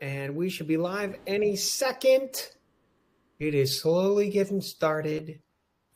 and we should be live any second. It is slowly getting started,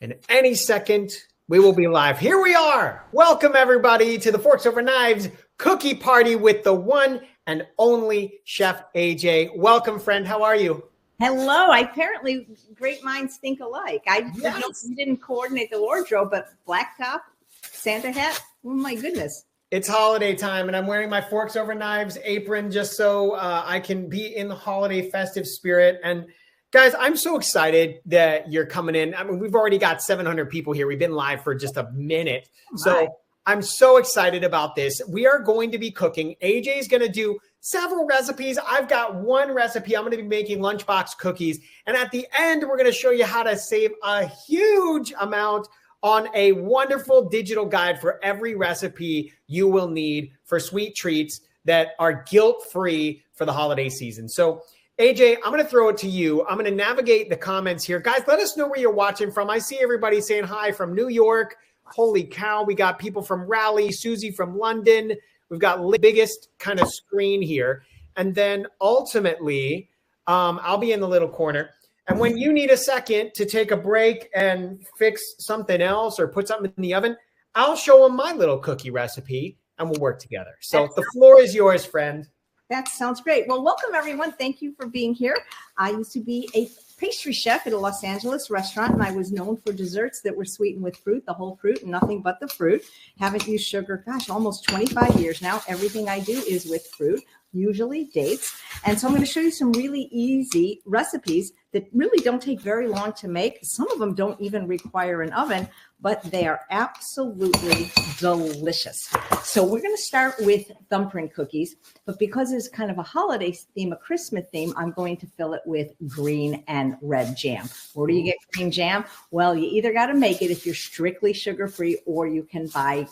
and any second we will be live. Here we are. Welcome everybody to the Forks Over Knives cookie party with the one and only Chef AJ. Welcome, friend. How are you? Hello. Apparently, great minds think alike. You didn't coordinate the wardrobe, but black top, Santa hat. Oh my goodness. It's holiday time, and I'm wearing my Forks Over Knives apron just so I can be in the holiday festive spirit. And guys, I'm so excited that you're coming in. I mean, we've already got 700 people here. We've been live for just a minute. So I'm so excited about this. We are going to be cooking. AJ is going to do several recipes. I've got one recipe. I'm going to be making Lunchbox cookies. And at the end, we're going to show you how to save a huge amount on a wonderful digital guide for every recipe you will need for sweet treats that are guilt-free for the holiday season. So AJ, I'm going to throw it to you. I'm going to navigate the comments here. Guys, let us know where you're watching from. I see everybody saying hi from New York. Holy cow. We got people from Raleigh, Susie from London. We've got the biggest kind of screen here. And then ultimately, I'll be in the little corner. And when you need a second to take a break and fix something else or put something in the oven, I'll show them my little cookie recipe and we'll work together. So the floor is yours, friend. That sounds great. Well, welcome everyone. Thank you for being here. I used to be a pastry chef at a Los Angeles restaurant, and I was known for desserts that were sweetened with fruit, the whole fruit, and nothing but the fruit. Haven't used sugar, gosh, almost 25 years now. Everything I do is with fruit, usually dates. And so I'm going to show you some really easy recipes that really don't take very long to make. Some of them don't even require an oven, but they are absolutely delicious. So we're going to start with thumbprint cookies, but because it's kind of a holiday theme, a Christmas theme, I'm going to fill it with green and red jam. Where do you get green jam? Well, you either got to make it if you're strictly sugar-free, or you can buy,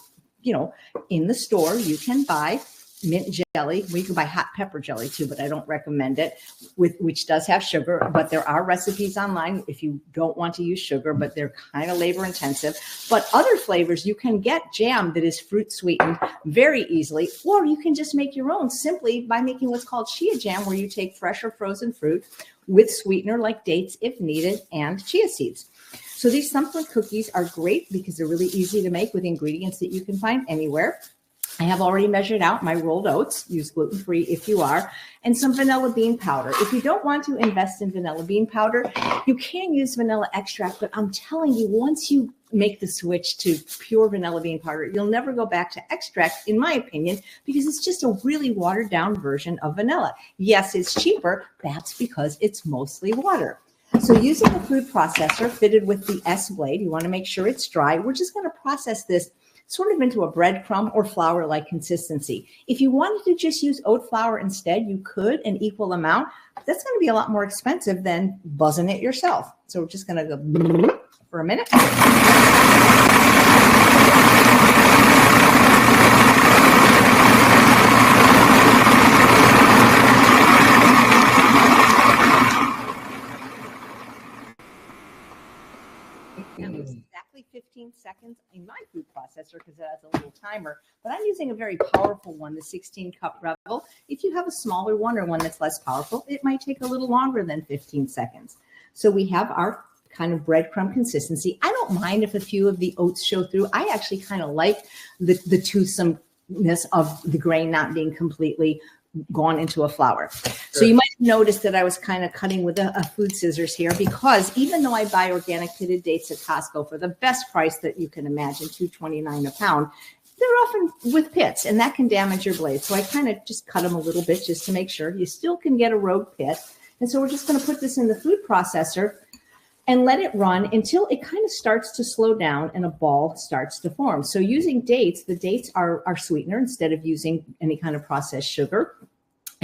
in the store, you can buy mint jelly. We can buy hot pepper jelly too, but I don't recommend it, which does have sugar. But there are recipes online if you don't want to use sugar, but they're kind of labor intensive. But other flavors, you can get jam that is fruit sweetened very easily, or you can just make your own simply by making what's called chia jam, where you take fresh or frozen fruit with sweetener like dates if needed and chia seeds. So these thumbprint cookies are great because they're really easy to make with ingredients that you can find anywhere. I have already measured out my rolled oats, use gluten-free if you are, and some vanilla bean powder. If you don't want to invest in vanilla bean powder, you can use vanilla extract, but I'm telling you, once you make the switch to pure vanilla bean powder, you'll never go back to extract, in my opinion, because it's just a really watered down version of vanilla. Yes, it's cheaper. That's because it's mostly water. So using the food processor fitted with the S blade, you want to make sure it's dry. We're just going to process this sort of into a breadcrumb or flour-like consistency. If you wanted to just use oat flour instead, you could, an equal amount. That's going to be a lot more expensive than buzzing it yourself. So we're just going to go for a minute. Exactly 15 seconds in my food processor because it has a little timer, but I'm using a very powerful one, the 16-cup Rebel. If you have a smaller one or one that's less powerful, it might take a little longer than 15 seconds. So we have our kind of breadcrumb consistency. I don't mind if a few of the oats show through. I actually kind of like the toothsomeness of the grain not being completely gone into a flour. Sure. So you might notice that I was kind of cutting with a food scissors here, because even though I buy organic pitted dates at Costco for the best price that you can imagine, $2.29 a pound, they're often with pits, and that can damage your blade. So I kind of just cut them a little bit just to make sure. You still can get a rogue pit. And so we're just going to put this in the food processor and let it run until it kind of starts to slow down and a ball starts to form. So using dates, the dates are sweetener instead of using any kind of processed sugar,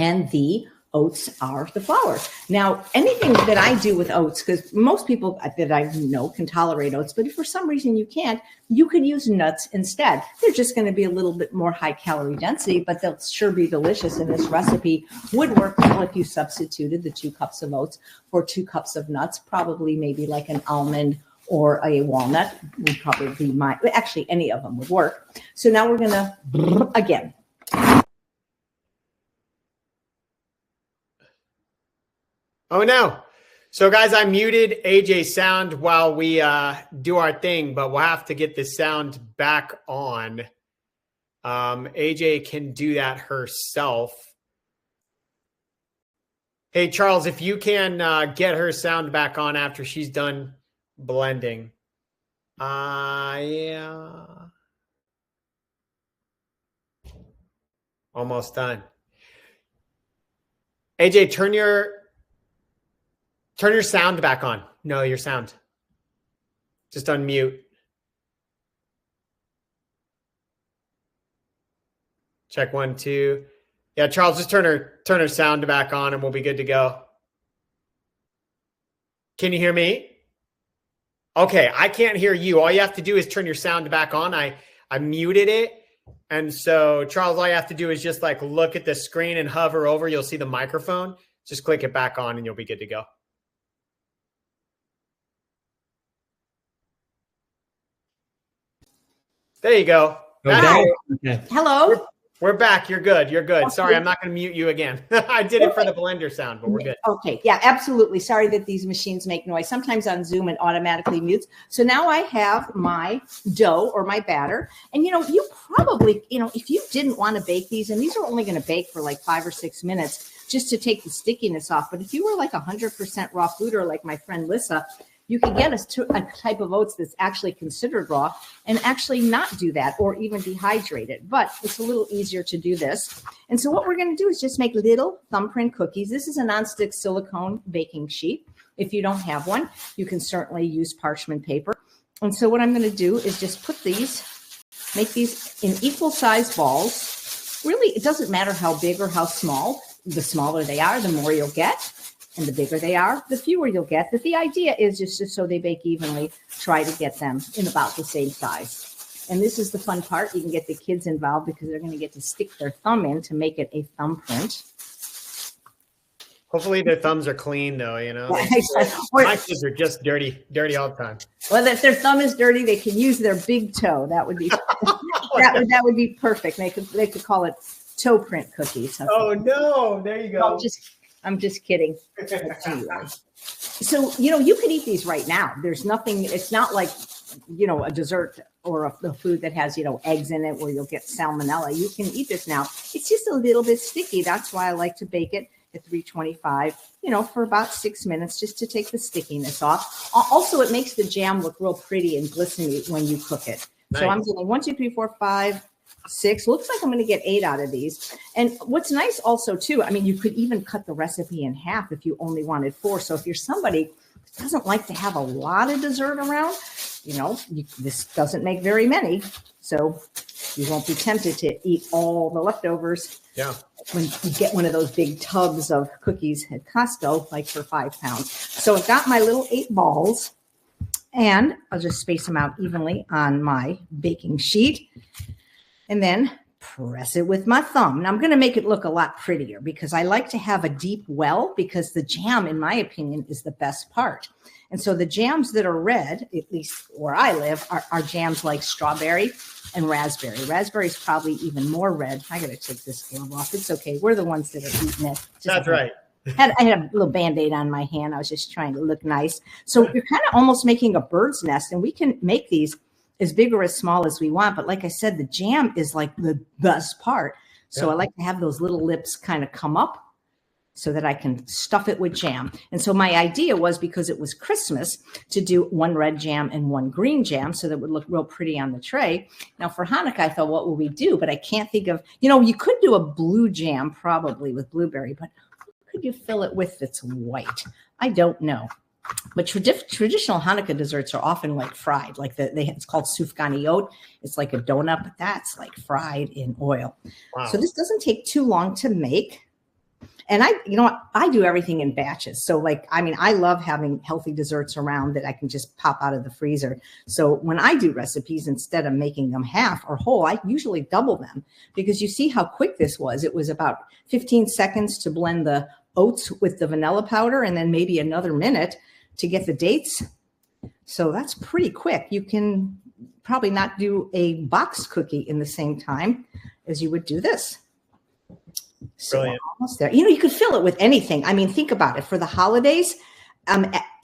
and the oats are the flour. Now, anything that I do with oats, because most people that I know can tolerate oats, but if for some reason you can't, you could use nuts instead. They're just going to be a little bit more high calorie density, but they'll sure be delicious. And this recipe would work well if you substituted the 2 cups of oats for 2 cups of nuts, probably maybe like an almond or a walnut would probably be actually any of them would work. So now we're going to, again, Oh no. So guys, I muted AJ's sound while we do our thing, but we'll have to get the sound back on. AJ can do that herself. Hey, Charles, if you can get her sound back on after she's done blending. Yeah. Almost done. AJ, turn your sound back on. No, your sound. Just unmute. Check 1, 2. Yeah, Charles, just turn her sound back on and we'll be good to go. Can you hear me? Okay, I can't hear you. All you have to do is turn your sound back on. I muted it. And so, Charles, all you have to do is just like look at the screen and hover over. You'll see the microphone. Just click it back on and you'll be good to go. There you go. Okay. Hello. We're back. You're good. You're good. Sorry, I'm not going to mute you again. I did it for the blender sound, but we're good. Okay. Yeah, absolutely. Sorry that these machines make noise. Sometimes on Zoom it automatically mutes. So now I have my dough or my batter. And, you probably, if you didn't want to bake these, and these are only going to bake for like 5 or 6 minutes just to take the stickiness off. But if you were like 100% raw fooder, like my friend Lissa, you can get a type of oats that's actually considered raw and actually not do that or even dehydrate it. But it's a little easier to do this. And so what we're going to do is just make little thumbprint cookies. This is a nonstick silicone baking sheet. If you don't have one, you can certainly use parchment paper. And so what I'm going to do is just make these in equal size balls. Really, it doesn't matter how big or how small. The smaller they are, the more you'll get. And the bigger they are, the fewer you'll get. But the idea is just so they bake evenly, try to get them in about the same size. And this is the fun part. You can get the kids involved because they're going to get to stick their thumb in to make it a thumbprint. Hopefully their thumbs are clean, though, My kids are just dirty all the time. Well, if their thumb is dirty, they can use their big toe. That would be that would be perfect. They could call it toe print cookies. Oh no! There you go. I'm just kidding. So, you could eat these right now. There's nothing, it's not like, a dessert or a food that has, eggs in it where you'll get salmonella. You can eat this now. It's just a little bit sticky. That's why I like to bake it at 325, for about 6 minutes just to take the stickiness off. Also, it makes the jam look real pretty and glistening when you cook it. Nice. So I'm doing 1, 2, 3, 4, 5, 6. Looks like I'm going to get 8 out of these. And what's nice also too, you could even cut the recipe in half if you only wanted 4. So if you're somebody who doesn't like to have a lot of dessert around, this doesn't make very many. So you won't be tempted to eat all the leftovers. Yeah. When you get one of those big tubs of cookies at Costco, like for 5 pounds. So I've got my little 8 balls and I'll just space them out evenly on my baking sheet. And then press it with my thumb. And I'm going to make it look a lot prettier because I like to have a deep well because the jam, in my opinion, is the best part. And so the jams that are red, at least where I live, are jams like strawberry and raspberry. Raspberry is probably even more red. I got to take this glove off. It's okay. We're the ones that are eating it. That's right. I had a little Band-Aid on my hand. I was just trying to look nice. So you're kind of almost making a bird's nest, and we can make these as big or as small as we want. But like I said, the jam is like the best part. So I like to have those little lips kind of come up so that I can stuff it with jam. And so my idea was, because it was Christmas, to do 1 red jam and 1 green jam so that it would look real pretty on the tray. Now for Hanukkah, I thought, what will we do? But I can't think of, you could do a blue jam probably with blueberry, but what could you fill it with that's white? I don't know. But traditional Hanukkah desserts are often like fried, like it's called sufgani oat. It's like a donut, but that's like fried in oil. Wow. So this doesn't take too long to make. And I do everything in batches. So I love having healthy desserts around that I can just pop out of the freezer. So when I do recipes, instead of making them half or whole, I usually double them because you see how quick this was. It was about 15 seconds to blend the oats with the vanilla powder and then maybe another minute to get the dates. So that's pretty quick. You can probably not do a box cookie in the same time as you would do this. So we're almost there. You could fill it with anything. I mean, think about it. For the holidays,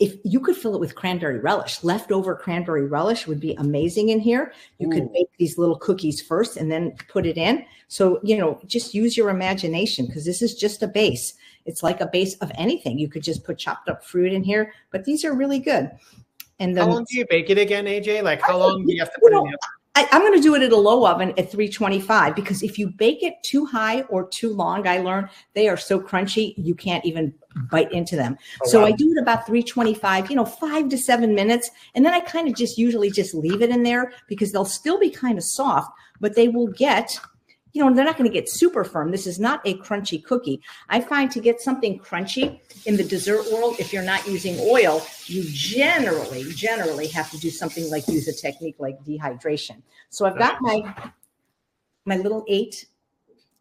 if you could fill it with cranberry relish, leftover cranberry relish would be amazing in here. You could bake these little cookies first and then put it in. So, just use your imagination, because this is just a base. It's like a base of anything. You could just put chopped up fruit in here, but these are really good. And then, how long do you bake it again, AJ? Like, how long do you have to put it in the oven? I'm going to do it at a low oven at 325, because if you bake it too high or too long, I learned they are so crunchy, you can't even bite into them. So I do it about 325, 5 to 7 minutes. And then I kind of usually just leave it in there, because they'll still be kind of soft, but they will get, they're not going to get super firm. This is not a crunchy cookie. I find to get something crunchy in the dessert world, if you're not using oil, you generally have to do something like use a technique like dehydration. So I've got my little 8.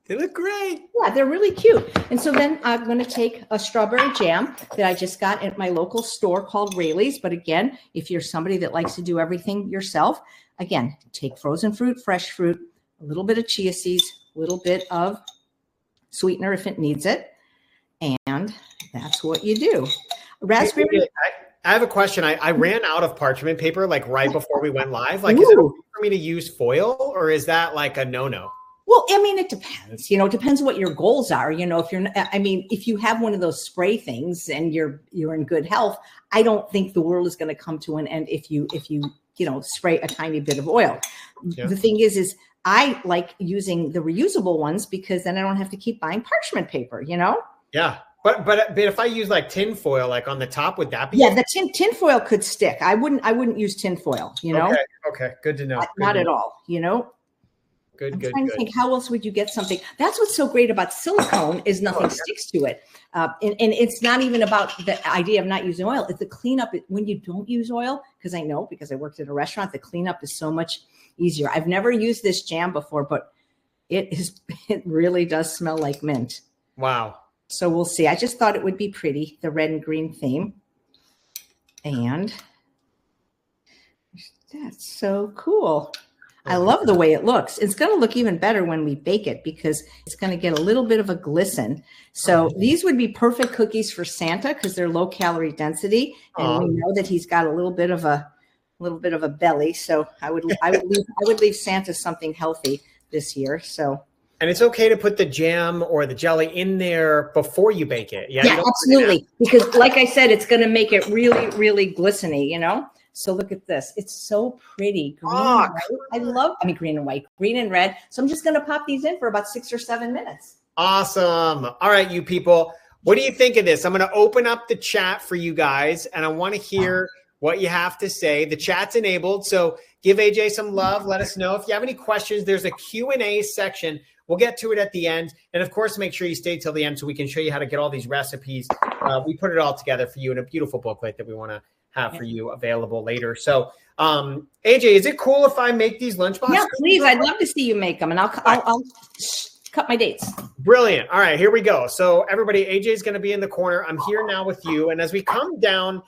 They look great. Yeah, they're really cute. And so then I'm going to take a strawberry jam that I just got at my local store called Rayleigh's. But again, if you're somebody that likes to do everything yourself, again, take frozen fruit, fresh fruit, a little bit of chia seeds, a little bit of sweetener if it needs it. And that's what you do. Raspberry. I have a question. I ran out of parchment paper like right before we went live. Like, is it okay for me to use foil, or is that like a no-no? Well, I mean, it depends. It depends what your goals are. If you have one of those spray things and you're in good health, I don't think the world is going to come to an end if you spray a tiny bit of oil. Yeah. The thing is I like using the reusable ones, because then I don't have to keep buying parchment paper, Yeah. But if I use like tin foil, like on the top, would that be? Yeah, the tin foil could stick. I wouldn't use tin foil, Okay. Good to know. Not at all, Good. I'm trying to think, how else would you get something? That's what's so great about silicone, is nothing sticks to it. And it's not even about the idea of not using oil. It's the cleanup when you don't use oil, because I worked at a restaurant, the cleanup is so much easier. I've never used this jam before, but it really does smell like mint. Wow. So we'll see. I just thought it would be pretty, the red and green theme. And that's so cool. I love the way it looks. It's going to look even better when we bake it, because it's going to get a little bit of a glisten. So these would be perfect cookies for Santa, because they're low calorie density, and we know that he's got a little bit of a belly. So I would leave Santa something healthy this year. So. And it's okay to put the jam or the jelly in there before you bake it. Yeah, absolutely. Because like I said, it's going to make it really, really glistening, So look at this. It's so pretty. Green and white. Green and white, green and red. So I'm just going to pop these in for about 6 or 7 minutes. Awesome. All right, you people. What do you think of this? I'm going to open up the chat for you guys, and I want to hear what you have to say. The chat's enabled, so give AJ some love. Let us know if you have any questions. There's a Q&A section. We'll get to it at the end. And of course, make sure you stay till the end so we can show you how to get all these recipes. We put it all together for you in a beautiful booklet that we want to have for you available later. So, AJ, is it cool if I make these lunchbox? Yeah, please. I'd love to see you make them, and I'll cut my dates. Brilliant. All right, here we go. So everybody, AJ is going to be in the corner. I'm here now with you. And as we come down,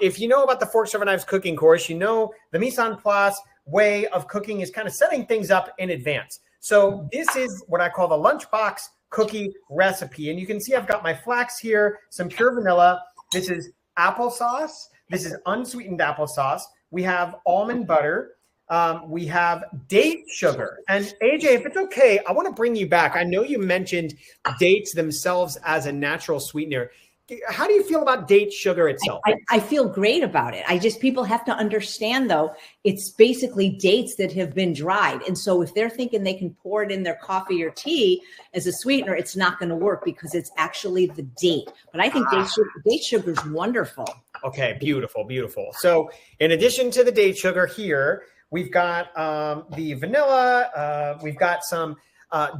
if you know about the Forks Over Knives cooking course, you know the mise en place way of cooking is kind of setting things up in advance. So this is what I call the lunchbox cookie recipe. And you can see I've got my flax here, some pure vanilla. This is applesauce. This is unsweetened applesauce. We have almond butter. We have date sugar. And AJ, if it's okay, I want to bring you back. I know you mentioned dates themselves as a natural sweetener. How do you feel about date sugar itself? I feel great about it. People have to understand, though, it's basically dates that have been dried. And so if they're thinking they can pour it in their coffee or tea as a sweetener, it's not going to work, because it's actually the date. But I think date sugar is wonderful. Okay, beautiful, beautiful. So in addition to the date sugar here, we've got the vanilla. We've got some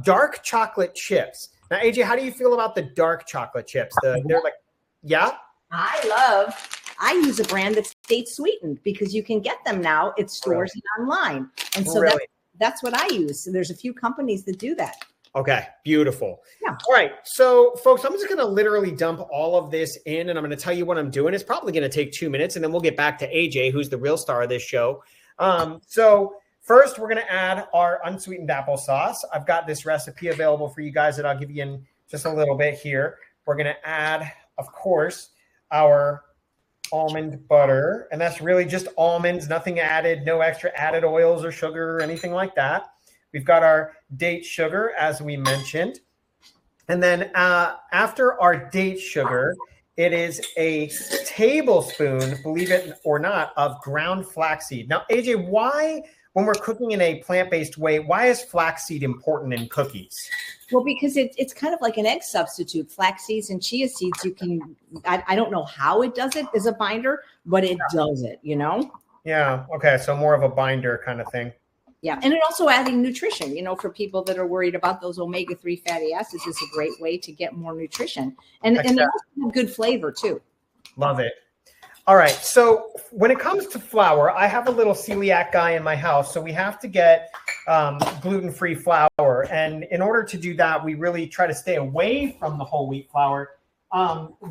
dark chocolate chips. Now, AJ, how do you feel about the dark chocolate chips? They're like, yeah? I use a brand that's date sweetened, because you can get them now at stores and online. And so that's what I use. So there's a few companies that do that. Okay, beautiful. Yeah. All right. So, folks, I'm just going to literally dump all of this in, and I'm going to tell you what I'm doing. It's probably going to take 2 minutes, and then we'll get back to AJ, who's the real star of this show. So first, we're going to add our unsweetened applesauce. I've got this recipe available for you guys that I'll give you in just a little bit here. We're going to add, of course, our almond butter, and that's really just almonds, nothing added, no extra added oils or sugar or anything like that. We've got our date sugar, as we mentioned. And then after our date sugar, it is a tablespoon, believe it or not, of ground flaxseed. Now, AJ, why, when we're cooking in a plant-based way, why is flaxseed important in cookies? Well, because it's kind of like an egg substitute. Flax seeds and chia seeds, you can, I don't know how it does it as a binder, but it does it, you know? Yeah. Okay. So more of a binder kind of thing. Yeah. And it also adding nutrition, you know, for people that are worried about those omega-3 fatty acids is a great way to get more nutrition. And they also have good flavor too. Love it. All right. So when it comes to flour, I have a little celiac guy in my house. So we have to get gluten-free flour. And in order to do that, we really try to stay away from the whole wheat flour.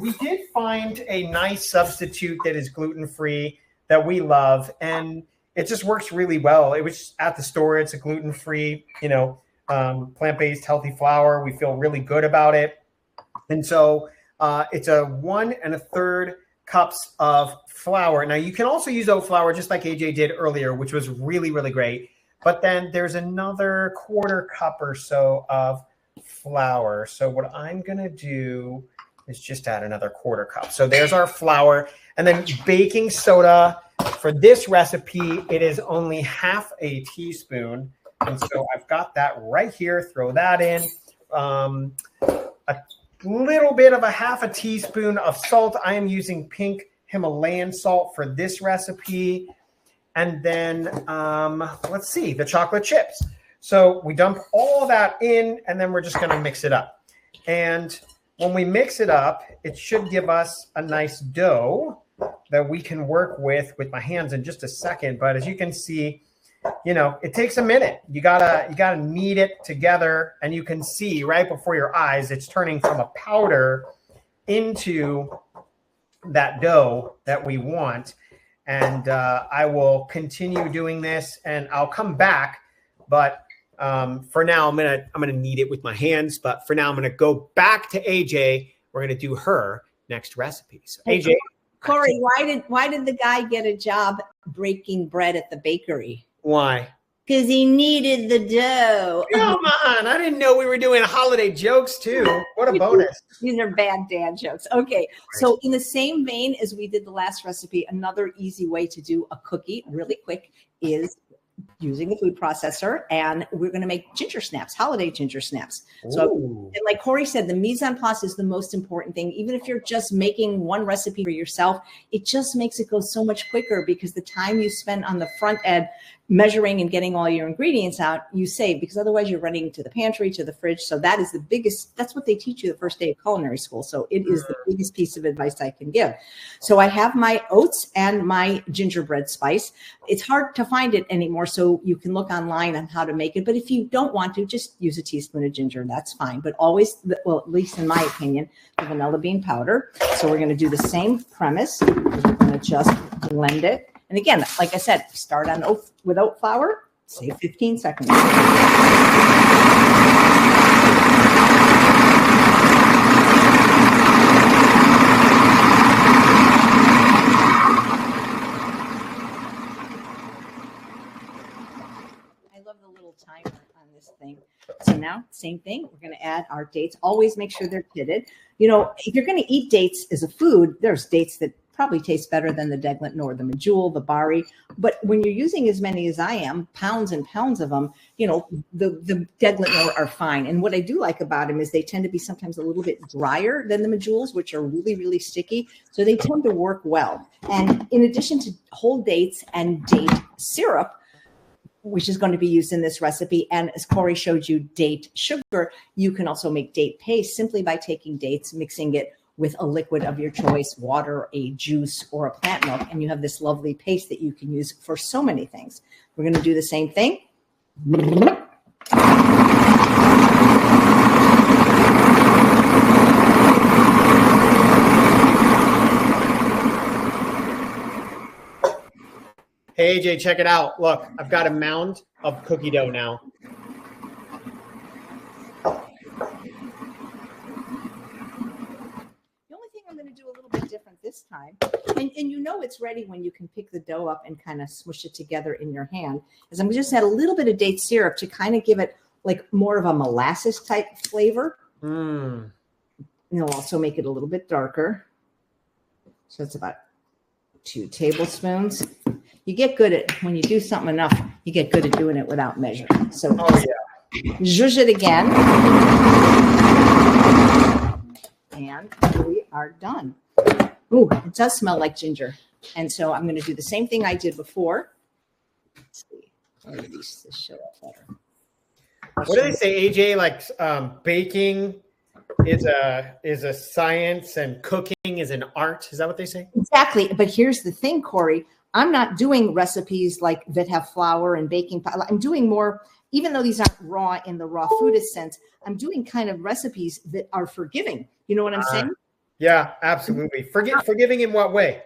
We did find a nice substitute that is gluten-free that we love. And it just works really well. It was at the store. It's a gluten-free, plant-based healthy flour. We feel really good about it. And so it's a 1 1/3 cups of flour. Now you can also use oat flour just like AJ did earlier, which was really, really great. But then there's another 1/4 cup or so of flour. So what I'm going to do is just add another 1/4 cup. So there's our flour. And then baking soda. For this recipe, it is only ½ a teaspoon. And so I've got that right here. Throw that in. A little bit of a ½ a teaspoon of salt. I am using pink Himalayan salt for this recipe. And then, let's see, the chocolate chips. So we dump all that in, and then we're just going to mix it up. And when we mix it up, it should give us a nice dough that we can work with my hands in just a second. But as you can see, it takes a minute. You gotta knead it together, and you can see right before your eyes, it's turning from a powder into that dough that we want. And I will continue doing this, and I'll come back. But for now, I'm gonna knead it with my hands. But for now, I'm gonna go back to AJ. We're gonna do her next recipe. So AJ. Corey, why did the guy get a job breaking bread at the bakery? Why? Because he needed the dough. Come on. I didn't know we were doing holiday jokes too. What a bonus. These are bad dad jokes. Okay. So in the same vein as we did the last recipe, another easy way to do a cookie really quick is using the food processor, and we're going to make ginger snaps, holiday ginger snaps. So, and like Corey said, the mise en place is the most important thing. Even if you're just making one recipe for yourself, it just makes it go so much quicker, because the time you spend on the front end measuring and getting all your ingredients out, you save, because otherwise you're running to the pantry, to the fridge. So that is the biggest, that's what they teach you the first day of culinary school. So it is the biggest piece of advice I can give. So I have my oats and my gingerbread spice. It's hard to find it anymore, so you can look online on how to make it. But if you don't want to, just use a teaspoon of ginger. That's fine. But always, well, at least in my opinion, the vanilla bean powder. So we're going to do the same premise. We're going to just blend it. And again, like I said, start on with oat flour, save 15 seconds. Timer on this thing. So now, same thing. We're going to add our dates. Always make sure they're pitted. If you're going to eat dates as a food, there's dates that probably taste better than the Deglet nor the Medjool, the Bari. But when you're using as many as I am, pounds and pounds of them, the Deglet nor are fine. And what I do like about them is they tend to be sometimes a little bit drier than the Medjools, which are really, really sticky. So they tend to work well. And in addition to whole dates and date syrup, which is going to be used in this recipe, and as Corey showed you, date sugar, you can also make date paste simply by taking dates, mixing it with a liquid of your choice, water, a juice, or a plant milk, and you have this lovely paste that you can use for so many things. We're going to do the same thing. Hey, AJ, check it out. Look, I've got a mound of cookie dough now. I'm going to do a little bit different this time. And you know it's ready when you can pick the dough up and kind of smush it together in your hand. Is I'm just add a little bit of date syrup to kind of give it like more of a molasses type flavor. And it'll also make it a little bit darker. So it's about 2 tablespoons. You get good at, when you do something enough, you get good at doing it without measuring. So zhuzh it again. And we are done. Ooh, it does smell like ginger. And so I'm going to do the same thing I did before. Let's see. Where do these show up better? What do they say, AJ? Like baking is a science and cooking is an art. Is that what they say? Exactly. But here's the thing, Corey. I'm not doing recipes like that have flour and baking powder. I'm doing more, even though these aren't raw in the raw food sense, I'm doing kind of recipes that are forgiving. You know what I'm saying? Yeah, absolutely. Forgiving in what way?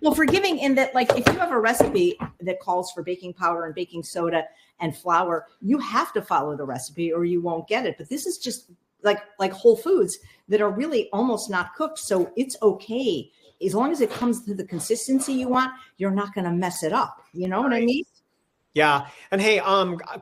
Well, forgiving in that, like, if you have a recipe that calls for baking powder and baking soda and flour, you have to follow the recipe or you won't get it. But this is just like whole foods that are really almost not cooked. So it's okay. As long as it comes to the consistency you want, you're not going to mess it up. You know what I mean? Yeah. And hey,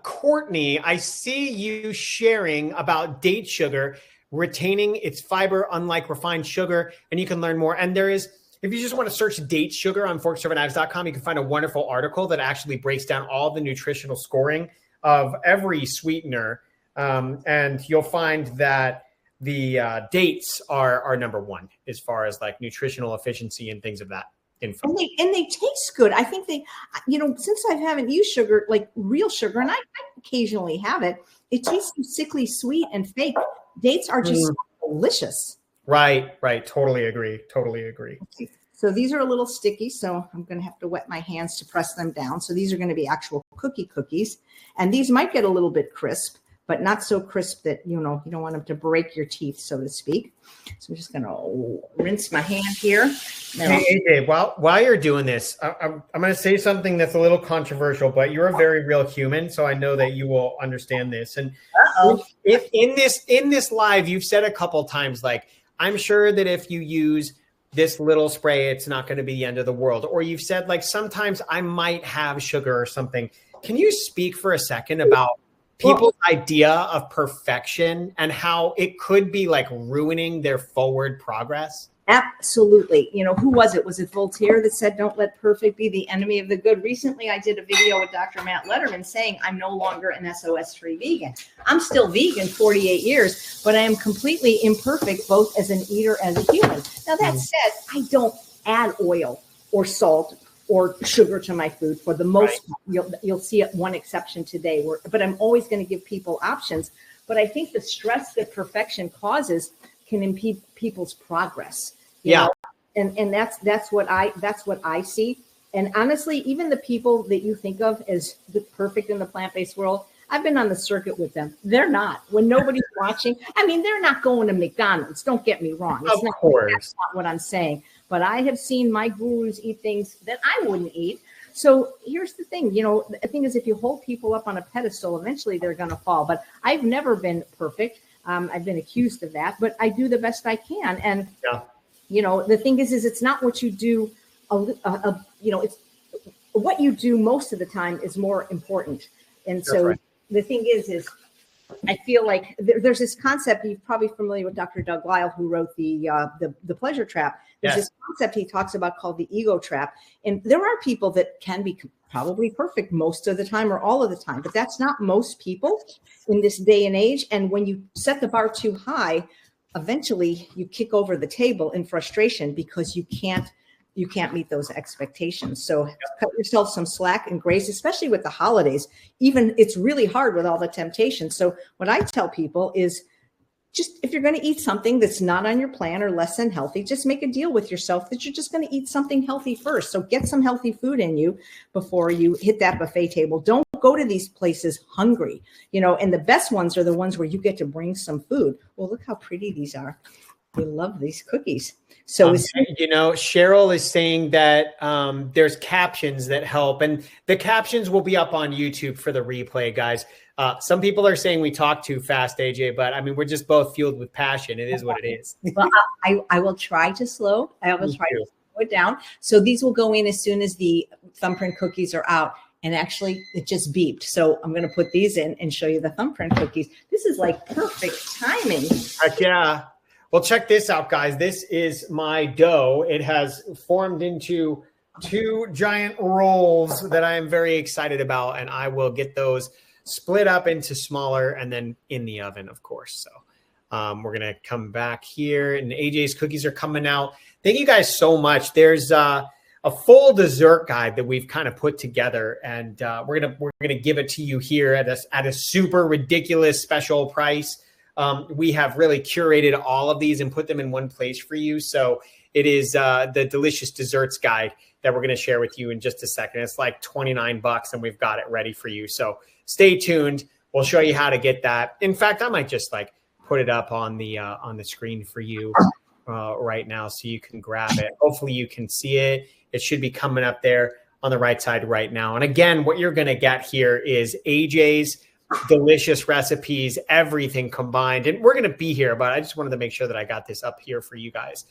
Courtney, I see you sharing about date sugar retaining its fiber, unlike refined sugar, and you can learn more. And there is, if you just want to search date sugar on forksoverknives.com, you can find a wonderful article that actually breaks down all the nutritional scoring of every sweetener. And you'll find that the dates are number one as far as like nutritional efficiency and things of that info. And they taste good. I think they, since I haven't used sugar, like real sugar, and I occasionally have it, it tastes sickly sweet and fake. Dates are just delicious. Right. Totally agree. Okay. So these are a little sticky, so I'm going to have to wet my hands to press them down. So these are going to be actual cookies. And these might get a little bit crisp, but not so crisp that, you don't want them to break your teeth, so to speak. So I'm just going to rinse my hand here. Hey, AJ, while you're doing this, I'm going to say something that's a little controversial, but you're a very real human, so I know that you will understand this. And if in this live, you've said a couple times, like, I'm sure that if you use this little spray, it's not going to be the end of the world. Or you've said, like, sometimes I might have sugar or something. Can you speak for a second about people's idea of perfection and how it could be like ruining their forward progress? Absolutely. Who was it? Was it Voltaire that said, don't let perfect be the enemy of the good? Recently, I did a video with Dr. Matt Letterman saying I'm no longer an SOS-free vegan. I'm still vegan 48 years, but I am completely imperfect, both as an eater and a human. Now, that said, I don't add oil or salt or sugar to my food for the most part. You'll see one exception today, but I'm always going to give people options. But I think the stress that perfection causes can impede people's progress. You know? And that's what I see. And honestly, even the people that you think of as the perfect in the plant-based world, I've been on the circuit with them. They're not. When nobody's watching, they're not going to McDonald's. Don't get me wrong. That's not what I'm saying. But I have seen my gurus eat things that I wouldn't eat. So here's the thing, the thing is, if you hold people up on a pedestal, eventually they're going to fall. But I've never been perfect. I've been accused of that, but I do the best I can. And, the thing is it's not what you do, it's what you do most of the time is more important. And so the thing is I feel like there's this concept, you're probably familiar with Dr. Doug Lisle, who wrote the Pleasure Trap. There's this concept he talks about called the ego trap. And there are people that can be probably perfect most of the time or all of the time, but that's not most people in this day and age. And when you set the bar too high, eventually you kick over the table in frustration because you can't meet those expectations. So cut yourself some slack and grace, especially with the holidays. Even it's really hard with all the temptation. So what I tell people is, just if you're going to eat something that's not on your plan or less than healthy, just make a deal with yourself that you're just going to eat something healthy first. So get some healthy food in you before you hit that buffet table. Don't go to these places hungry, and the best ones are the ones where you get to bring some food. Well, look how pretty these are. We love these cookies. So Cheryl is saying that there's captions that help, and the captions will be up on YouTube for the replay, guys. Some people are saying we talk too fast, AJ, but I mean, we're just both fueled with passion. It is what it is. Well, I will try to slow. I will try to slow it down. So these will go in as soon as the thumbprint cookies are out. And actually, it just beeped. So I'm going to put these in and show you the thumbprint cookies. This is like perfect timing. Heck yeah. Well, check this out, guys. This is my dough. It has formed into 2 giant rolls that I am very excited about. And I will get those split up into smaller and then in the oven, of course. So we're going to come back here. And AJ's cookies are coming out. Thank you guys so much. There's a full dessert guide that we've kind of put together, and we're gonna give it to you here at a super ridiculous special price. We have really curated all of these and put them in one place for you. So it is the delicious desserts guide that we're gonna share with you in just a second. It's like $29, and we've got it ready for you. So stay tuned. We'll show you how to get that. In fact, I might just like put it up on the screen for you right now so you can grab it. Hopefully you can see it. It should be coming up there on the right side right now. And again, what you're going to get here is AJ's delicious recipes, everything combined. And we're going to be here, but I just wanted to make sure that I got this up here for you guys.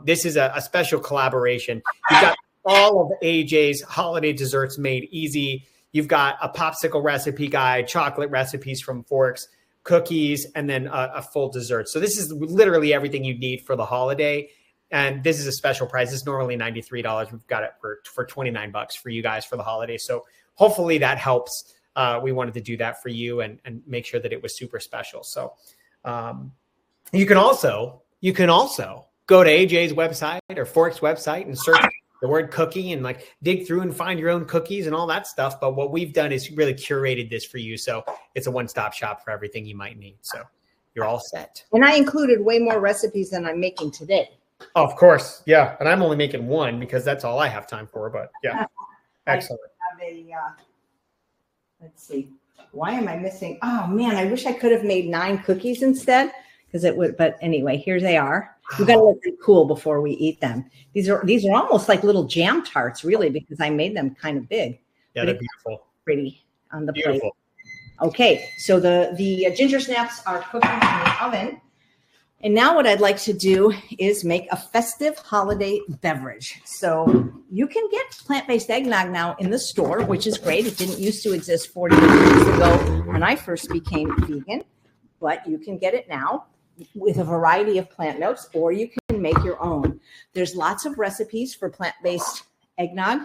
This is a special collaboration. You've got all of AJ's holiday desserts made easy. You've got a popsicle recipe guide, chocolate recipes from Forks, cookies, and then a full dessert. So this is literally everything you need for the holiday. And this is a special price. It's normally $93. We've got it for $29 for you guys for the holiday. So hopefully that helps. We wanted to do that for you and make sure that it was super special. So you can also go to AJ's website or Fork's website and search the word cookie and like dig through and find your own cookies and all that stuff. But what we've done is really curated this for you. So it's a one-stop shop for everything you might need. So you're all set. And I included way more recipes than I'm making today. Oh, of course. Yeah. And I'm only making one because that's all I have time for. But yeah, excellent. Let's see. Why am I missing? Oh, man, I wish I could have made 9 cookies instead because it would. But anyway, here they are. We've got to let them cool before we eat them. These are almost like little jam tarts, really, because I made them kind of big. Yeah, they're beautiful. Pretty on the plate. Okay, so the ginger snaps are cooking in the oven. And now what I'd like to do is make a festive holiday beverage. So you can get plant-based eggnog now in the store, which is great. It didn't used to exist 40 years ago when I first became vegan, but you can get it now with a variety of plant milks, or you can make your own. There's lots of recipes for plant-based eggnog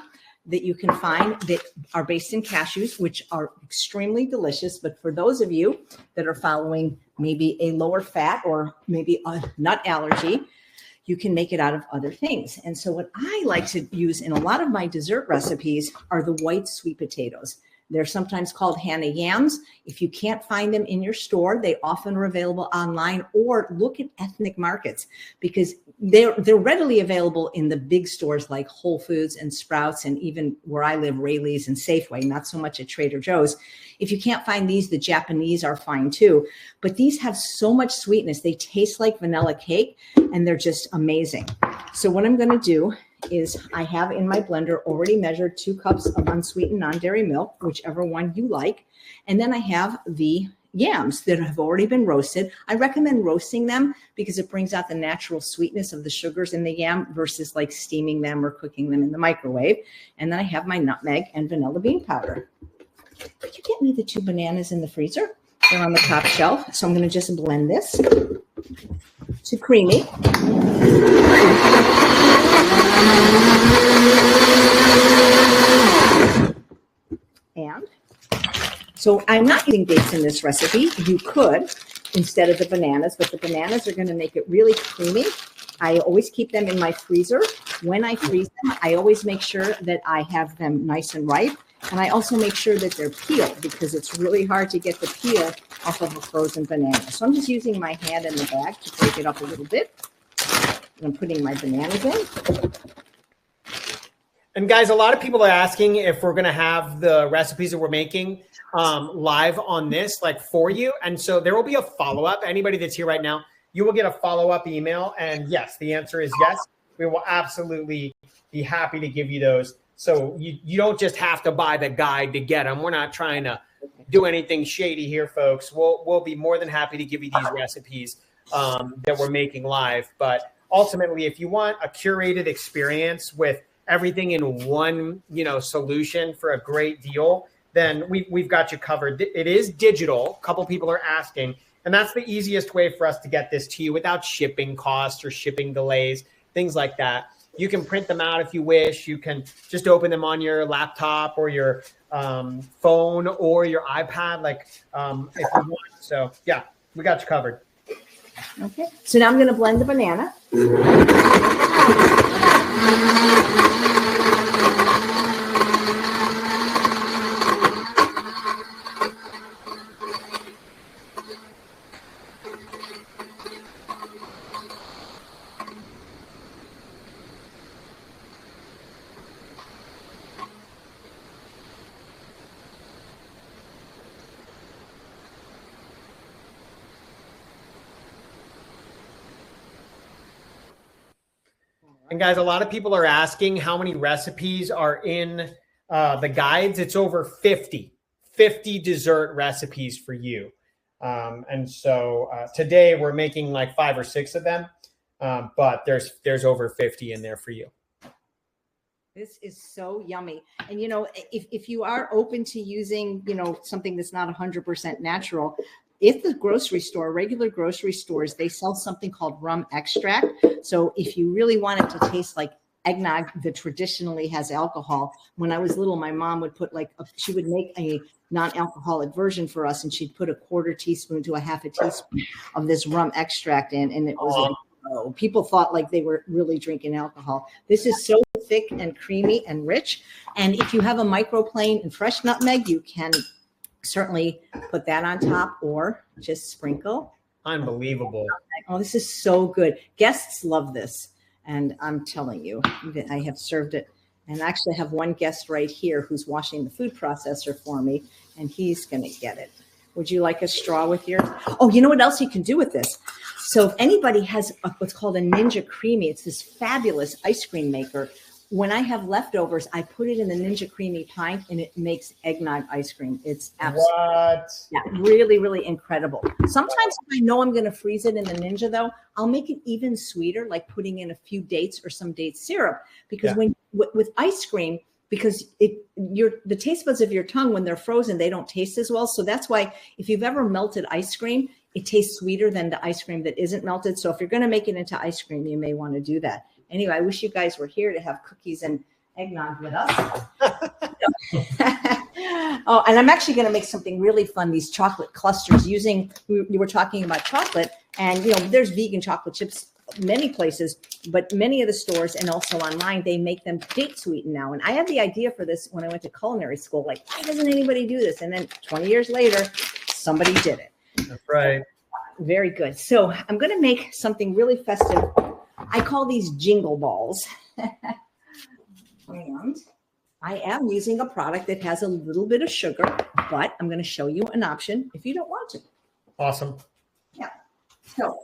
that you can find that are based in cashews, which are extremely delicious. But for those of you that are following maybe a lower fat or maybe a nut allergy, you can make it out of other things. And so what I like to use in a lot of my dessert recipes are the white sweet potatoes. They're sometimes called Hannah yams. If you can't find them in your store, they often are available online, or look at ethnic markets because they're readily available in the big stores like Whole Foods and Sprouts, and even where I live, Rayleigh's and Safeway, not so much at Trader Joe's. If you can't find these, the Japanese are fine too. But these have so much sweetness. They taste like vanilla cake, and they're just amazing. So what I'm going to do is I have in my blender already measured 2 cups of unsweetened non-dairy milk, whichever one you like. And then I have the yams that have already been roasted. I recommend roasting them because it brings out the natural sweetness of the sugars in the yam versus like steaming them or cooking them in the microwave. And then I have my nutmeg and vanilla bean powder. Could you get me the 2 bananas in the freezer? They're on the top shelf. So I'm going to just blend this to creamy. And so I'm not using dates in this recipe. You could instead of the bananas, but the bananas are going to make it really creamy. I always keep them in my freezer. When I freeze them, I always make sure that I have them nice and ripe. And I also make sure that they're peeled because it's really hard to get the peel off of a frozen banana. So I'm just using my hand in the bag to break it up a little bit. And I'm putting my bananas in. And guys, a lot of people are asking if we're going to have the recipes that we're making live on this, like for you. And so there will be a follow-up. Anybody that's here right now, you will get a follow-up email. And yes, the answer is yes. We will absolutely be happy to give you those. So you don't just have to buy the guide to get them. We're not trying to do anything shady here, folks. We'll be more than happy to give you these recipes that we're making live. But ultimately, if you want a curated experience with everything in one, solution for a great deal, then we've got you covered. It is digital. A couple people are asking, and that's the easiest way for us to get this to you without shipping costs or shipping delays, things like that. You can print them out if you wish. You can just open them on your laptop or your phone or your iPad, if you want. So yeah, we got you covered. Okay. So now I'm going to blend the banana. And guys, a lot of people are asking how many recipes are in the guides. It's over 50 dessert recipes for you. And so today we're making like 5 or 6 of them, but there's over 50 in there for you. This is so yummy. And, if you are open to using, something that's not 100% natural, if the regular grocery stores, they sell something called rum extract. So if you really want it to taste like eggnog that traditionally has alcohol, when I was little, my mom would put she would make a non-alcoholic version for us, and she'd put a 1/4 teaspoon to a 1/2 teaspoon of this rum extract in. And it was people thought like they were really drinking alcohol. This is so thick and creamy and rich. And if you have a microplane and fresh nutmeg, you can certainly put that on top or just sprinkle. Unbelievable. Oh, this is so good. Guests love this. And I'm telling you that I have served it. And I actually have one guest right here who's washing the food processor for me, and he's going to get it. Would you like a straw with yours? Oh, you know what else you can do with this? So if anybody has what's called a Ninja Creamy, it's this fabulous ice cream maker. When I have leftovers, I put it in the Ninja Creamy pint, and it makes eggnog ice cream. It's absolutely really, really incredible. Sometimes if I know I'm going to freeze it in the Ninja, though, I'll make it even sweeter, like putting in a few dates or some date syrup. Because with ice cream, because the taste buds of your tongue, when they're frozen, they don't taste as well. So that's why if you've ever melted ice cream, it tastes sweeter than the ice cream that isn't melted. So if you're going to make it into ice cream, you may want to do that. Anyway, I wish you guys were here to have cookies and eggnog with us. Oh, and I'm actually going to make something really fun, these chocolate clusters you were talking about chocolate, and there's vegan chocolate chips many places, but many of the stores and also online, they make them date sweetened now. And I had the idea for this when I went to culinary school, like, why doesn't anybody do this? And then 20 years later, somebody did it. That's right. Very good. So I'm going to make something really festive. I call these Jingle Balls. And I am using a product that has a little bit of sugar, but I'm going to show you an option if you don't want to. Awesome. Yeah. So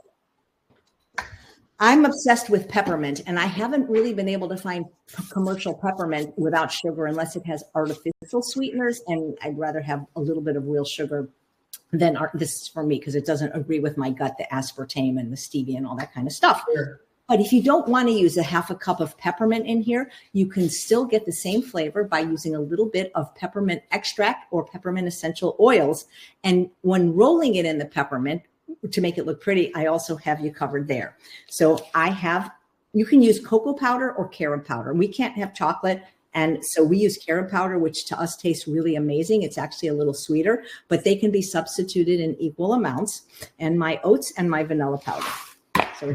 I'm obsessed with peppermint, and I haven't really been able to find commercial peppermint without sugar unless it has artificial sweeteners, and I'd rather have a little bit of real sugar than this is for me because it doesn't agree with my gut, the aspartame and the stevia and all that kind of stuff. Sure. But if you don't want to use a 1/2 cup of peppermint in here, you can still get the same flavor by using a little bit of peppermint extract or peppermint essential oils. And when rolling it in the peppermint, to make it look pretty, I also have you covered there. So you can use cocoa powder or carob powder. We can't have chocolate. And so we use carob powder, which to us tastes really amazing. It's actually a little sweeter, but they can be substituted in equal amounts. And my oats and my vanilla powder. So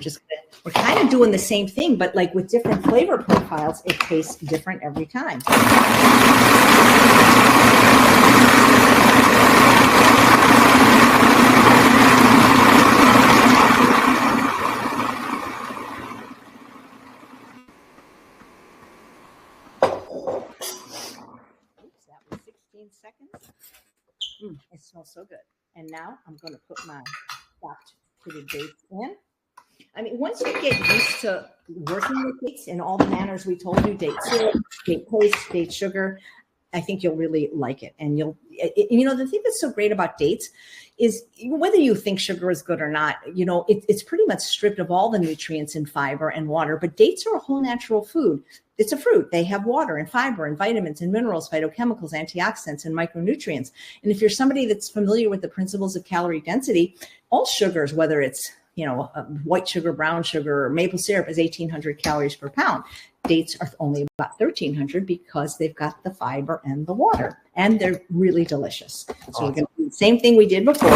we're kind of doing the same thing, but like with different flavor profiles, it tastes different every time. That was 16 seconds. It smells so good. And now I'm going to put my chopped pitted dates in. I mean, once you get used to working with dates in all the manners we told you, date syrup, date paste, date sugar, I think you'll really like it. And the thing that's so great about dates is whether you think sugar is good or not, it's pretty much stripped of all the nutrients and fiber and water, but dates are a whole natural food. It's a fruit. They have water and fiber and vitamins and minerals, phytochemicals, antioxidants, and micronutrients. And if you're somebody that's familiar with the principles of calorie density, all sugars, whether it's white sugar, brown sugar, or maple syrup, is 1,800 calories per pound. Dates are only about 1,300 because they've got the fiber and the water, and they're really delicious. So awesome. We're going to do the same thing we did before.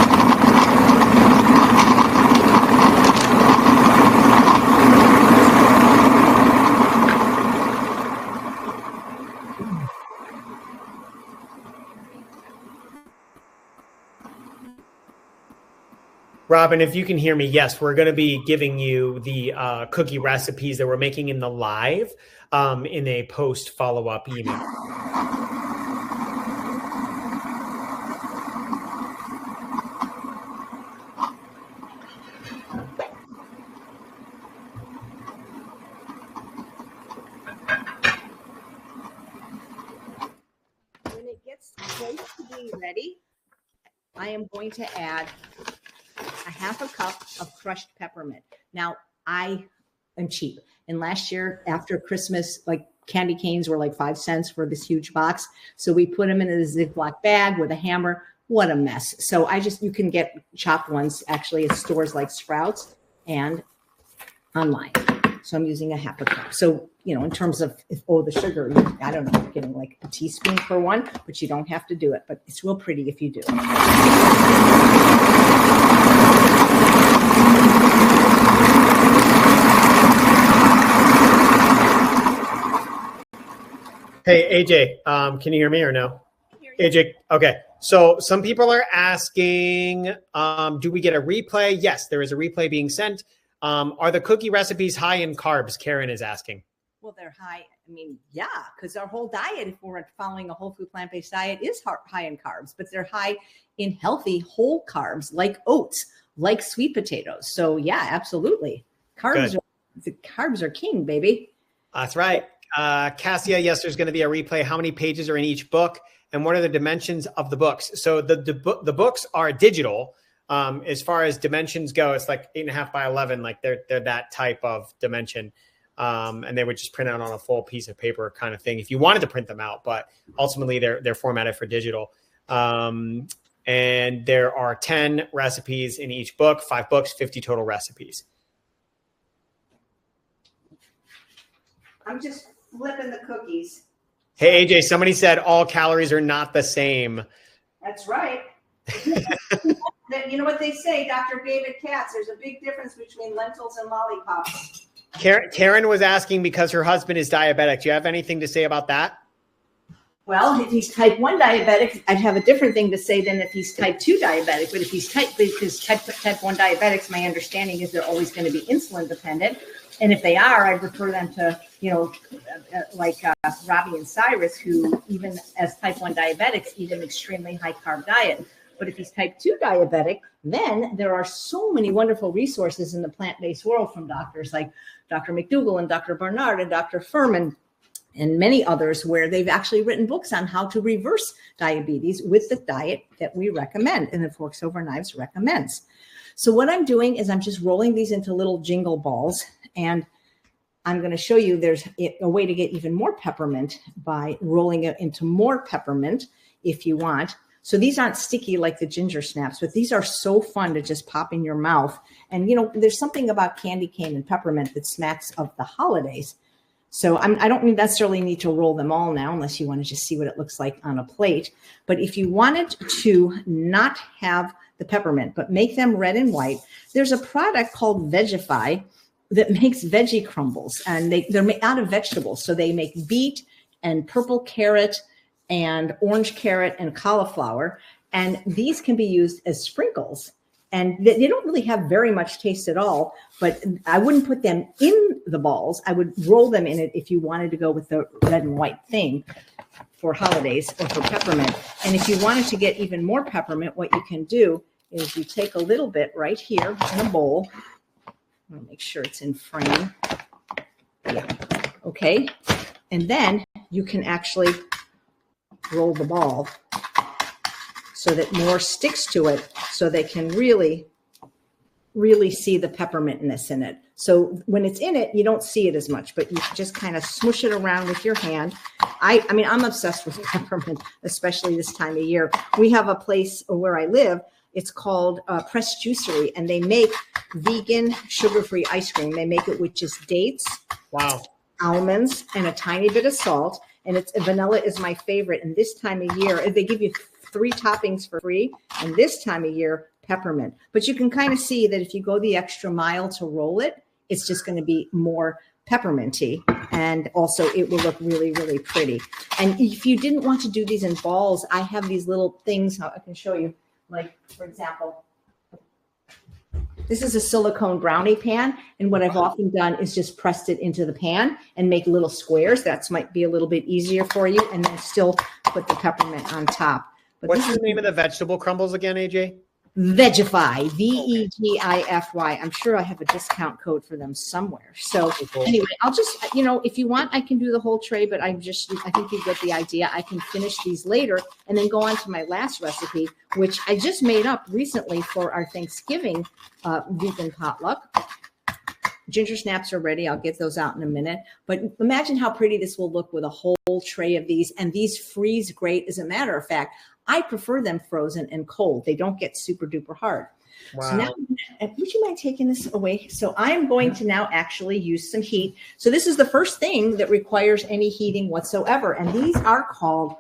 Robin, if you can hear me, yes, we're going to be giving you the cookie recipes that we're making in the live in a post follow-up email. When it gets close to being ready, I am going to add a half a cup of crushed peppermint. Now, I am cheap. And last year, after Christmas, like candy canes were like 5 cents for this huge box. So we put them in a Ziploc bag with a hammer. What a mess. So you can get chopped ones actually at stores like Sprouts and online. So I'm using a half a cup. So, in terms of, the sugar, I don't know, you're getting like a teaspoon for one, but you don't have to do it. But it's real pretty if you do. Hey, AJ, can you hear me or no? AJ, okay. So some people are asking, do we get a replay? Yes, there is a replay being sent. Are the cookie recipes high in carbs? Karen is asking. Well, they're high. I mean, yeah, because our whole diet, if we're following a whole food plant-based diet, is high in carbs, but they're high in healthy whole carbs like oats, like sweet potatoes. So yeah, absolutely. Carbs are king, baby. That's right. Cassia, yes, there's going to be a replay. How many pages are in each book, and what are the dimensions of the books? So the books are digital. As far as dimensions go, it's like 8.5 by 11. Like they're that type of dimension. And they would just print out on a full piece of paper kind of thing if you wanted to print them out, but ultimately they're formatted for digital. And there are 10 recipes in each book, 5 books, 50 total recipes. I'm just flipping the cookies. Hey, AJ, somebody said all calories are not the same. That's right. You know what they say, Dr. David Katz, there's a big difference between lentils and lollipops. Karen was asking because her husband is diabetic. Do you have anything to say about that? Well, if he's type 1 diabetic, I'd have a different thing to say than if he's type 2 diabetic. But if he's type 1 diabetics, my understanding is they're always going to be insulin dependent. And if they are, I'd refer them to, Robbie and Cyrus, who even as type 1 diabetics eat an extremely high carb diet. But if he's type 2 diabetic, then there are so many wonderful resources in the plant-based world from doctors like Dr. McDougall and Dr. Barnard and Dr. Furman and many others, where they've actually written books on how to reverse diabetes with the diet that we recommend and that Forks Over Knives recommends. So what I'm doing is I'm just rolling these into little jingle balls, and I'm going to show you there's a way to get even more peppermint by rolling it into more peppermint if you want. So these aren't sticky like the ginger snaps, but these are so fun to just pop in your mouth. And, there's something about candy cane and peppermint that smacks of the holidays. So I don't necessarily need to roll them all now, unless you want to just see what it looks like on a plate. But if you wanted to not have the peppermint, but make them red and white, there's a product called Vegify that makes veggie crumbles. And they're made out of vegetables. So they make beet and purple carrot and orange carrot and cauliflower. And these can be used as sprinkles. And they don't really have very much taste at all, but I wouldn't put them in the balls. I would roll them in it if you wanted to go with the red and white thing for holidays or for peppermint. And if you wanted to get even more peppermint, what you can do is you take a little bit right here in a bowl, I'll make sure it's in frame. Yeah. Okay. And then you can actually roll the ball so that more sticks to it, so they can really see the peppermintness in it. So when it's in it, you don't see it as much, but you just kind of smush it around with your hand. I mean, I'm obsessed with peppermint, especially this time of year. We have a place where I live. It's called Press Juicery, and they make vegan, sugar-free ice cream. They make it with just dates, wow, almonds, and a tiny bit of salt. And it's vanilla is my favorite. And this time of year, they give you 3 toppings for free. And this time of year, peppermint. But you can kind of see that if you go the extra mile to roll it, it's just going to be more pepperminty. And also it will look really, really pretty. And if you didn't want to do these in balls, I have these little things I can show you. Like, for example, this is a silicone brownie pan. And what I've often done is just pressed it into the pan and make little squares. That might be a little bit easier for you. And then still put the peppermint on top. But what's the name of the vegetable crumbles again, AJ? Vegify, Vegify. I'm sure I have a discount code for them somewhere. So anyway, I'll just, if you want, I can do the whole tray, but I think you get the idea. I can finish these later and then go on to my last recipe, which I just made up recently for our Thanksgiving vegan potluck. Ginger snaps are ready. I'll get those out in a minute. But imagine how pretty this will look with a whole tray of these. And these freeze great. As a matter of fact, I prefer them frozen and cold. They don't get super duper hard. Wow. So now, would you mind taking this away? So I'm going to now actually use some heat. So this is the first thing that requires any heating whatsoever. And these are called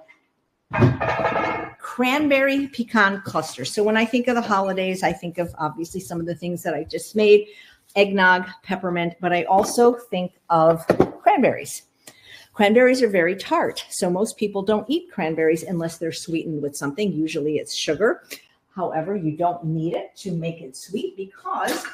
cranberry pecan clusters. So when I think of the holidays, I think of obviously some of the things that I just made, eggnog, peppermint, but I also think of cranberries. Cranberries are very tart, so most people don't eat cranberries unless they're sweetened with something. Usually it's sugar. However, you don't need it to make it sweet because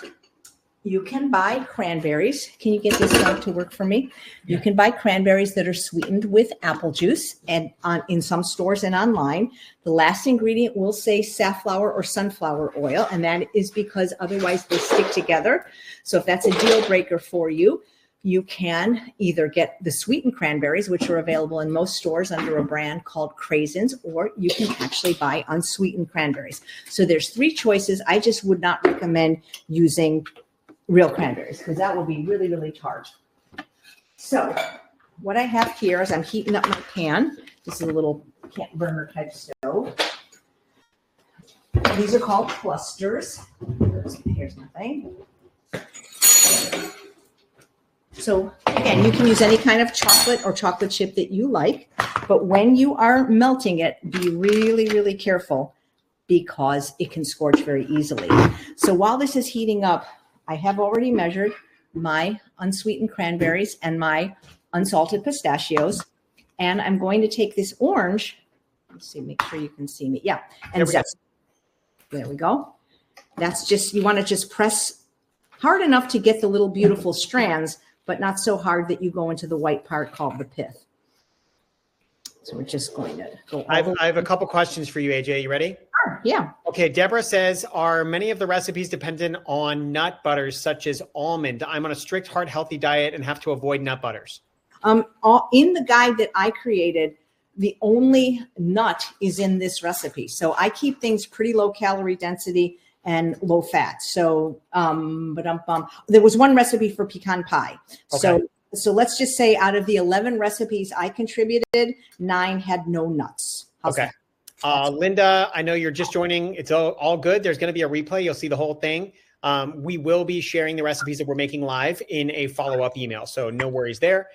you can buy cranberries. Can you get this dog to work for me? Yeah. You can buy cranberries that are sweetened with apple juice and in some stores and online. The last ingredient will say safflower or sunflower oil, and that is because otherwise they stick together. So if that's a deal breaker for you, you can either get the sweetened cranberries, which are available in most stores under a brand called Craisins, or you can actually buy unsweetened cranberries. So there's 3 choices. I just would not recommend using real cranberries because that will be really, really tart. So what I have here is I'm heating up my pan. This is a little burner type stove. These are called clusters. Here's nothing. So again, you can use any kind of chocolate or chocolate chip that you like, but when you are melting it, be really, really careful because it can scorch very easily. So while this is heating up, I have already measured my unsweetened cranberries and my unsalted pistachios, and I'm going to take this orange. Let's see, make sure you can see me. Yeah, and there we go. That's just, you want to just press hard enough to get the little beautiful strands, but not so hard that you go into the white part called the pith. So we're just going to go. I have a couple questions for you, AJ. You ready? Sure, yeah. Okay, Deborah says, are many of the recipes dependent on nut butters such as almond? I'm on a strict heart healthy diet and have to avoid nut butters. In the guide that I created, the only nut is in this recipe. So I keep things pretty low calorie density and low fat. So, there was one recipe for pecan pie. Okay. So let's just say out of the 11 recipes I contributed, 9 had no nuts. Okay. Linda, I know you're just joining. It's all good. There's going to be a replay. You'll see the whole thing. We will be sharing the recipes that we're making live in a follow-up email. So no worries there.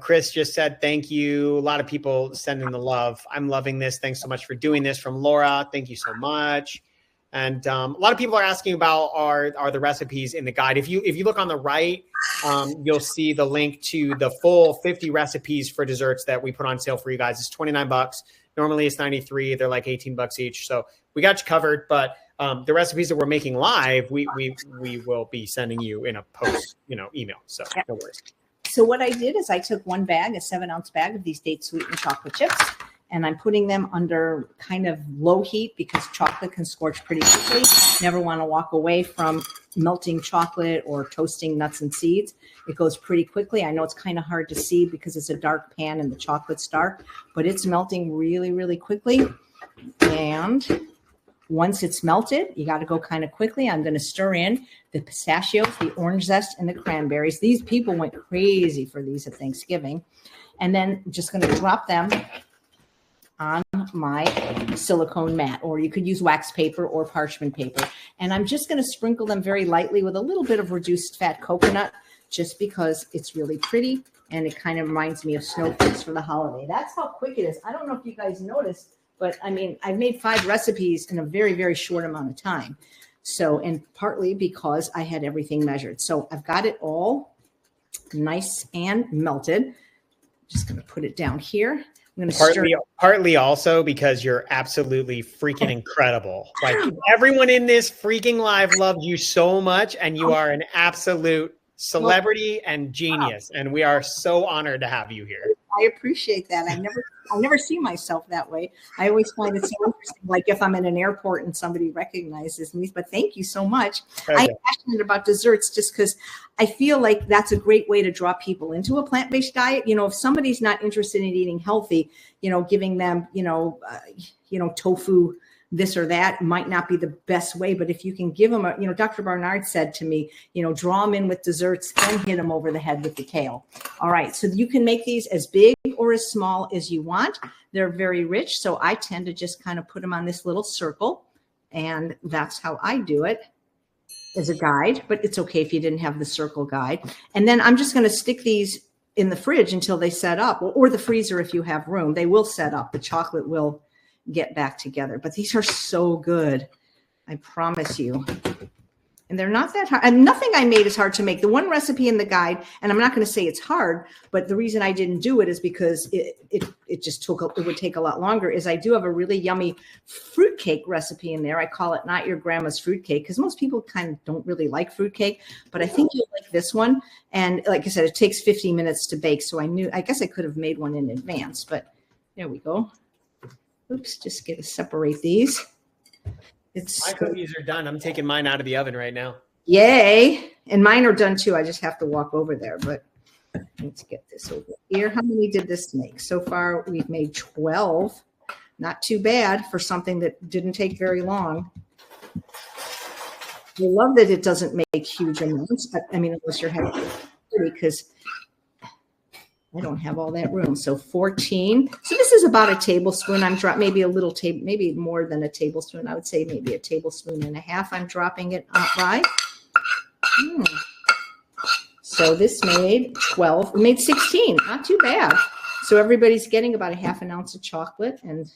Chris just said, thank you. A lot of people sending the love. I'm loving this. Thanks so much for doing this. From Laura. Thank you so much. And a lot of people are asking about are the recipes in the guide. If you look on the right, you'll see the link to the full 50 recipes for desserts that we put on sale for you guys. It's $29. Normally it's $93. They're like $18 each. So we got you covered. But the recipes that we're making live, we will be sending you in a post, email. So no worries. So what I did is I took one bag, a 7-ounce bag of these date sweetened chocolate chips, and I'm putting them under kind of low heat because chocolate can scorch pretty quickly. Never want to walk away from melting chocolate or toasting nuts and seeds. It goes pretty quickly. I know it's kind of hard to see because it's a dark pan and the chocolate's dark, but it's melting really, really quickly. And once it's melted, you got to go kind of quickly. I'm going to stir in the pistachios, the orange zest, and the cranberries. These people went crazy for these at Thanksgiving. And then I'm just going to drop them on my silicone mat, or you could use wax paper or parchment paper. And I'm just going to sprinkle them very lightly with a little bit of reduced fat coconut, just because it's really pretty and it kind of reminds me of snowflakes for the holiday. That's how quick it is. I don't know if you guys noticed, but I mean, I've made 5 recipes in a very, very short amount of time. So, and partly because I had everything measured. So I've got it all nice and melted. Just going to put it down here. I'm going to partly also because you're absolutely freaking incredible. Like everyone in this freaking live loves you so much, and you are an absolute celebrity and genius. And we are so honored to have you here. I appreciate that. I never see myself that way. I always find it so interesting, like if I'm in an airport and somebody recognizes me. But thank you so much. Okay. I'm passionate about desserts just because I feel like that's a great way to draw people into a plant-based diet. You know, if somebody's not interested in eating healthy, you know, giving them, tofu, this or that might not be the best way. But if you can give them Dr. Barnard said to me, draw them in with desserts and hit them over the head with the kale. All right. So you can make these as big or as small as you want. They're very rich. So I tend to just kind of put them on this little circle, and that's how I do it as a guide, but it's okay if you didn't have the circle guide. And then I'm just going to stick these in the fridge until they set up, or the freezer if you have room. They will set up. The chocolate will get back together, but these are so good. I promise you. And they're not that hard. And nothing I made is hard to make. The one recipe in the guide, and I'm not going to say it's hard, but the reason I didn't do it is because it would take a lot longer, is I do have a really yummy fruitcake recipe in there. I call it Not Your Grandma's Fruitcake, because most people kind of don't really like fruitcake, but I think you'll like this one. And like I said, it takes 15 minutes to bake. So I guess I could have made one in advance, but there we go. Oops, just get to separate these. My cookies are done. I'm taking mine out of the oven right now. Yay. And mine are done too. I just have to walk over there, but let's get this over here. How many did this make? So far, we've made 12. Not too bad for something that didn't take very long. I love that it doesn't make huge amounts. I mean, unless you're having it, because I don't have all that room. So 14. So this is about a tablespoon. I'm dropping maybe a little maybe more than a tablespoon. I would say maybe a tablespoon and a half. I'm dropping it by. So this made 12. We made 16. Not too bad. So everybody's getting about a half an ounce of chocolate, and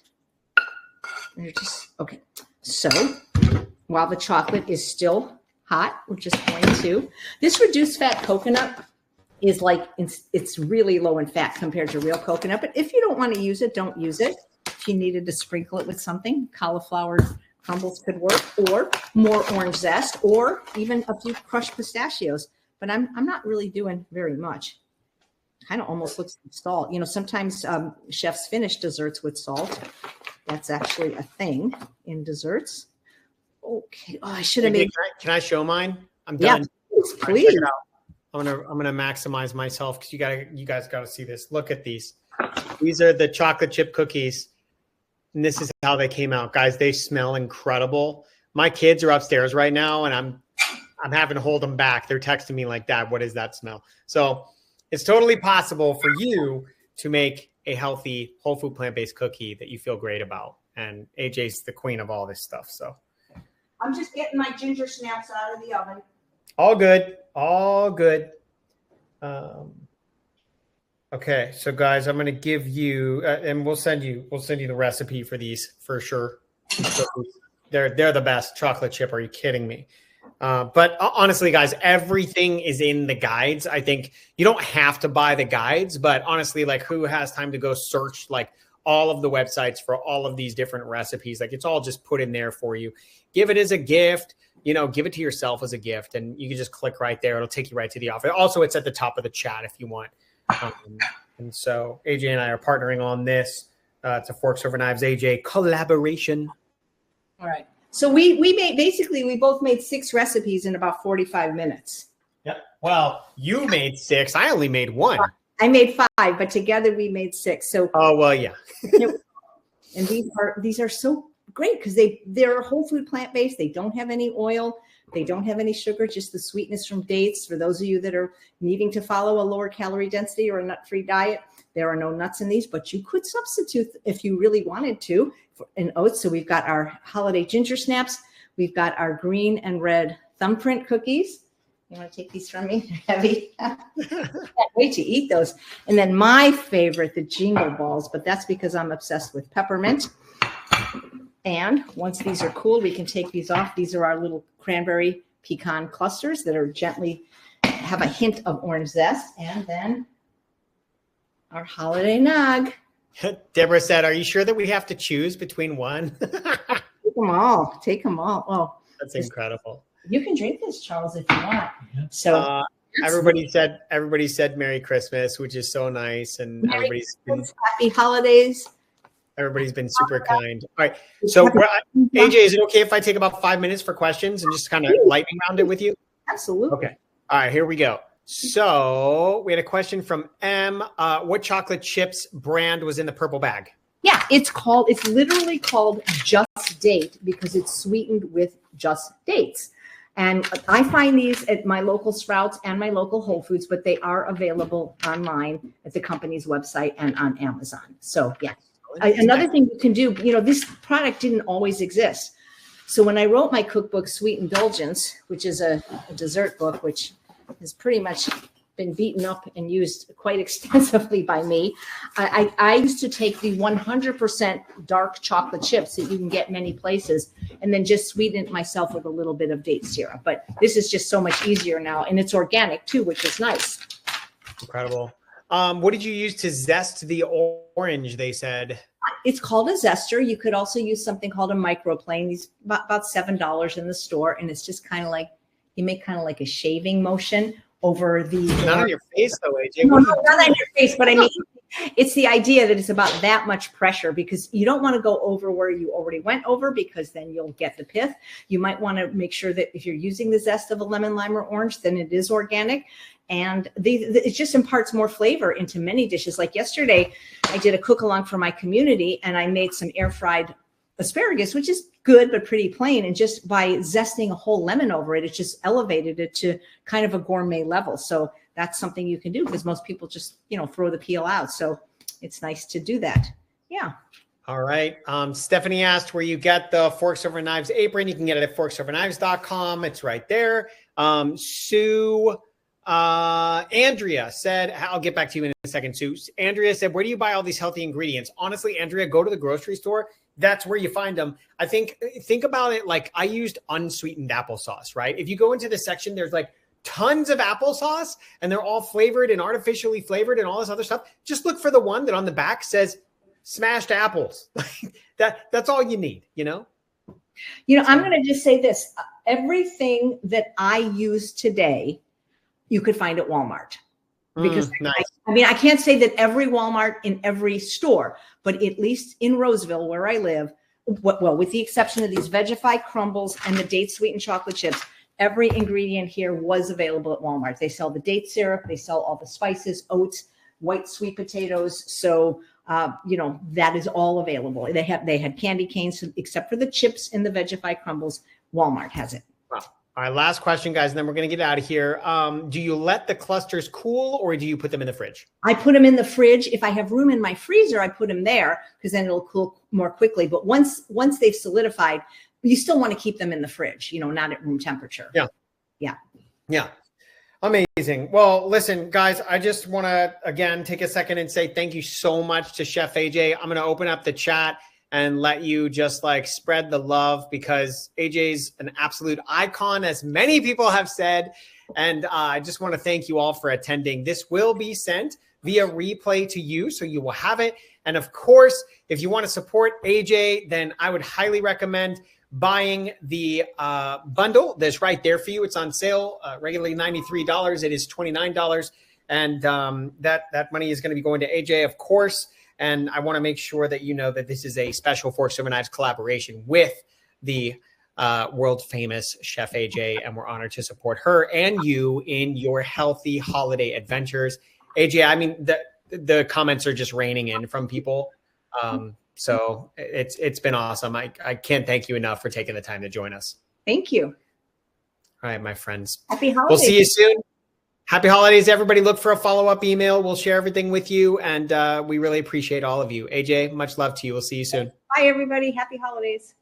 they're just okay. So while the chocolate is still hot, we're just going to this reduced fat coconut is like, it's really low in fat compared to real coconut. But if you don't want to use it, don't use it. If you needed to sprinkle it with something, cauliflower crumbles could work, or more orange zest, or even a few crushed pistachios. But I'm not really doing very much. Kind of almost looks like salt. Sometimes chefs finish desserts with salt. That's actually a thing in desserts. Okay. Oh, I should have made. Can I show mine? I'm done. Yeah, please. I'm gonna maximize myself because you guys gotta see this. Look at these. These are the chocolate chip cookies, and this is how they came out, guys. They smell incredible. My kids are upstairs right now, and I'm having to hold them back. They're texting me like, "Dad, what is that smell?" So it's totally possible for you to make a healthy, whole food, plant-based cookie that you feel great about. And AJ's the queen of all this stuff. So I'm just getting my ginger snaps out of the oven. All good. All good. Okay, so guys, I'm going to give you, and we'll send you the recipe for these for sure. They're the best. Chocolate chip. Are you kidding me? But honestly, guys, everything is in the guides. I think you don't have to buy the guides, but honestly, like, who has time to go search like all of the websites for all of these different recipes? Like, it's all just put in there for you. Give it as a gift. Give it to yourself as a gift, and you can just click right there. It'll take you right to the offer. Also, it's at the top of the chat if you want. And so AJ and I are partnering on this. It's a Forks Over Knives AJ collaboration. All right. So we both made 6 recipes in about 45 minutes. Yep. Well, you made 6. I only made 1. I made 5, but together we made 6. So oh well, yeah. And these are so great because they're whole food plant-based. They don't have any oil. They don't have any sugar, just the sweetness from dates. For those of you that are needing to follow a lower calorie density or a nut-free diet, there are no nuts in these, but you could substitute if you really wanted to in oats. So we've got our holiday ginger snaps. We've got our green and red thumbprint cookies. You want to take these from me? Heavy. Can't wait to eat those. And then my favorite, the Jingle Balls, but that's because I'm obsessed with peppermint. And once these are cool, we can take these off. These are our little cranberry pecan clusters that are gently have a hint of orange zest. And then our holiday nog. Deborah said, "Are you sure that we have to choose between one?" Take them all. Take them all. Oh, that's incredible. You can drink this, Charles, if you want. So everybody said Merry Christmas, which is so nice, and everybody's been happy holidays. Everybody's been super kind. All right. So AJ, is it okay if I take about 5 minutes for questions and just kind of lightning round it with you? Absolutely. Okay. All right, here we go. So we had a question from M. What chocolate chips brand was in the purple bag? Yeah, it's literally called Just Date because it's sweetened with just dates. And I find these at my local Sprouts and my local Whole Foods, but they are available online at the company's website and on Amazon. So yeah. Another thing you can do, this product didn't always exist. So when I wrote my cookbook, Sweet Indulgence, which is a dessert book, which has pretty much been beaten up and used quite extensively by me, I used to take the 100% dark chocolate chips that you can get many places and then just sweeten it myself with a little bit of date syrup. But this is just so much easier now, and it's organic too, which is nice. Incredible. What did you use to zest the orange, they said? It's called a zester. You could also use something called a microplane. These about $7 in the store. And it's just kind of like, you make kind of like a shaving motion over the... Not on your face though, AJ. No, not on your face, but I mean, it's the idea that it's about that much pressure because you don't want to go over where you already went over because then you'll get the pith. You might want to make sure that if you're using the zest of a lemon, lime, or orange, then it is organic. And it just imparts more flavor into many dishes. Like yesterday, I did a cook along for my community and I made some air fried asparagus, which is good, but pretty plain. And just by zesting a whole lemon over it, it just elevated it to kind of a gourmet level. So that's something you can do because most people just, throw the peel out. So it's nice to do that. Yeah. All right. Stephanie asked where you get the Forks Over Knives apron. You can get it at forksOverKnives.com. It's right there. Andrea said, I'll get back to you in a second, Sue. Andrea said, where do you buy all these healthy ingredients? Honestly, Andrea, go to the grocery store. That's where you find them. I think about it like I used unsweetened applesauce, right? If you go into the section, there's like tons of applesauce and they're all flavored and artificially flavored and all this other stuff. Just look for the one that on the back says smashed apples. That's all you need, I'm going to just say this. Everything that I use today, you could find at Walmart. Because nice. I can't say that every Walmart in every store, but at least in Roseville, where I live, with the exception of these Vegify crumbles and the date sweetened chocolate chips, every ingredient here was available at Walmart. They sell the date syrup, they sell all the spices, oats, white sweet potatoes. So, that is all available. They had candy canes, except for the chips and the Vegify crumbles. Walmart has it. Wow. All right, last question, guys, and then we're going to get out of here. Do you let the clusters cool or do you put them in the fridge? I put them in the fridge. If I have room in my freezer, I put them there because then it'll cool more quickly. But once they've solidified, you still want to keep them in the fridge, not at room temperature. Yeah. Amazing. Well, listen, guys, I just want to, again, take a second and say thank you so much to Chef AJ. I'm going to open up the chat and let you just spread the love because AJ's an absolute icon, as many people have said. And I just want to thank you all for attending. This will be sent via replay to you, so you will have it. And of course, if you want to support AJ, then I would highly recommend buying the bundle that's right there for you. It's on sale, regularly $93. It is $29. And that money is going to be going to AJ, of course. And I want to make sure that you know that this is a special Forks Over Knives collaboration with the world famous Chef AJ, and we're honored to support her and you in your healthy holiday adventures. AJ, I mean, the comments are just raining in from people. So it's been awesome. I can't thank you enough for taking the time to join us. Thank you. All right, my friends. Happy holidays. We'll see you soon. Happy holidays, everybody. Look for a follow-up email. We'll share everything with you, and we really appreciate all of you. AJ, much love to you. We'll see you soon. Bye, everybody. Happy holidays.